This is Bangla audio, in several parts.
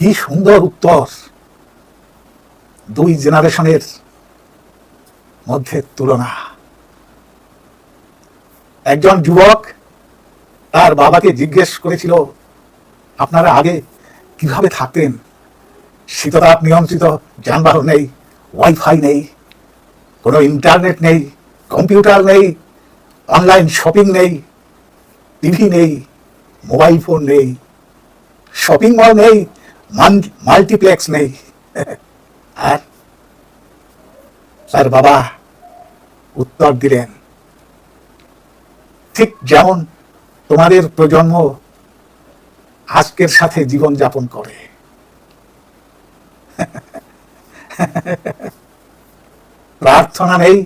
কি সুন্দর উত্তর! দুই জেনারেশনের মধ্যে তুলনা। একজন যুবক তার বাবাকে জিজ্ঞেস করেছিল, আপনারা আগে কিভাবে থাকতেন? শীততাপ নিয়ন্ত্রিত যানবাহন নেই, ওয়াইফাই নেই, কোনো ইন্টারনেট নেই, কম্পিউটার নেই, অনলাইন শপিং নেই, টিভি নেই, মোবাইল ফোন নেই, শপিং মল নেই, মাল্টিপ্লেক্স নেই। আর তার বাবা উত্তর দিলেন, ঠিক যেমন তোমাদের প্রজন্ম আজকের সাথে জীবন যাপন করে। প্রার্থনা নেই,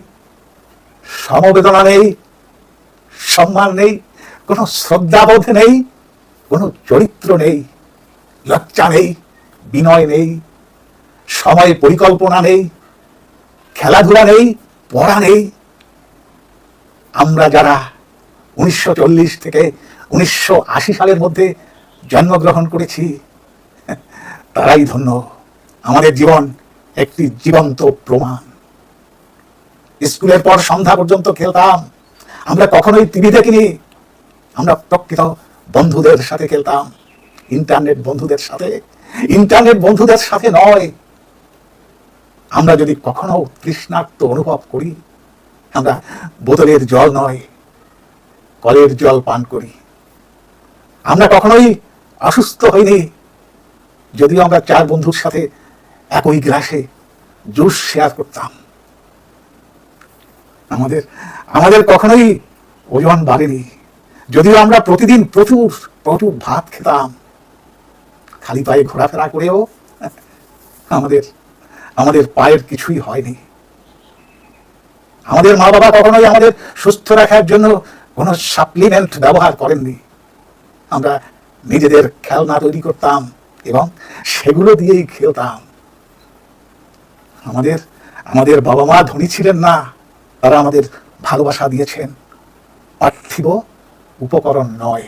সমবেদনা নেই, সম্মান নেই, কোনো শ্রদ্ধাবোধ নেই, কোনো চরিত্র নেই, লজ্জা নেই, বিনয় নেই, সময় পরিকল্পনা নেই, খেলাধুলা নেই, পড়া নেই। আমরা যারা 1940 থেকে 1980 সালের মধ্যে জন্মগ্রহণ করেছি তারাই ধন্য। আমাদের জীবন একটি জীবন্ত প্রমাণ। স্কুলের পর সন্ধ্যা পর্যন্ত খেলতাম, আমরা কখনোই টিভি দেখিনি। আমরা প্রকৃত বন্ধুদের সাথে খেলতাম, ইন্টারনেট বন্ধুদের সাথে নয়। আমরা যদি কখনো তৃষ্ণার্ত অনুভব করি, আমরা বোতলের জল নয়, কলের জল পান করি। আমরা কখনোই অসুস্থ হইনি, যদিও আমরা 4 বন্ধুর সাথে একই গ্লাসে জুস শেয়ার করতাম। আমাদের কখনোই ওজন বাড়েনি, যদিও আমরা প্রতিদিন প্রচুর প্রচুর ভাত খেতাম। খালি পায়ে ঘোরাফেরা করেও আমাদের পায়ের কিছুই হয়নি। আমাদের মা বাবা কখনোই আমাদের সুস্থ রাখার জন্য কোনো সাপ্লিমেন্ট ব্যবহার করেননি। আমরা নিজেদের খেলনা তৈরি করতাম এবং সেগুলো দিয়েই খেলতাম। আমাদের বাবা মা ধনী ছিলেন না, তারা আমাদের ভালোবাসা দিয়েছেন, পার্থিব উপকরণ নয়।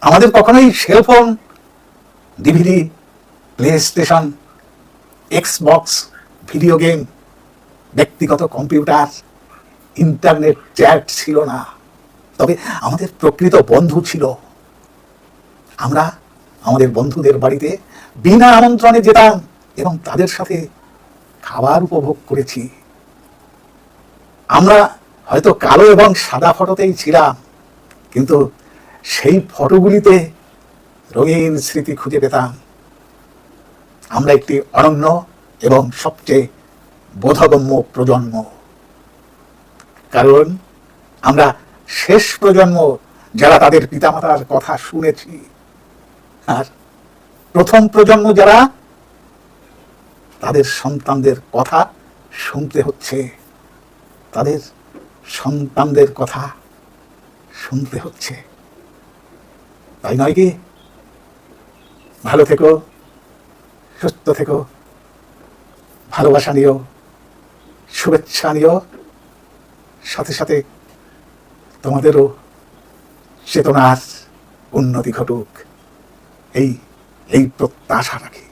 আমাদের কখনোই cellphone, DVD, play station, Xbox, video game, ব্যক্তিগত কম্পিউটার, ইন্টারনেট চ্যাট ছিল না। তবে আমাদের প্রকৃত বন্ধু ছিল। আমরা আমাদের বন্ধুদের বাড়িতে বিনা আমন্ত্রণে যেতাম এবং তাদের সাথে খাবার উপভোগ করেছি। আমরা হয়তো কালো এবং সাদা ফটোতেই ছিলাম, কিন্তু সেই ফটোগুলিতে রঙিন স্মৃতি খুঁজে পেতাম। আমরা একটি অনন্য এবং সবচেয়ে বোধগম্য প্রজন্ম, কারণ আমরা শেষ প্রজন্ম যারা তাদের পিতামাতার কথা শুনেছি, আর প্রথম প্রজন্ম যারা তাদের সন্তানদের কথা শুনতে হচ্ছে, তাদের সন্তানদের কথা শুনতে হচ্ছে। তাই নয় কি? ভালো থেকো, সুস্থ থেকো, ভালোবাসা নিও, শুভেচ্ছা নিও, সাথে সাথে তোমাদেরও চেতনার উন্নতি ঘটুক, এই প্রত্যাশা রাখি।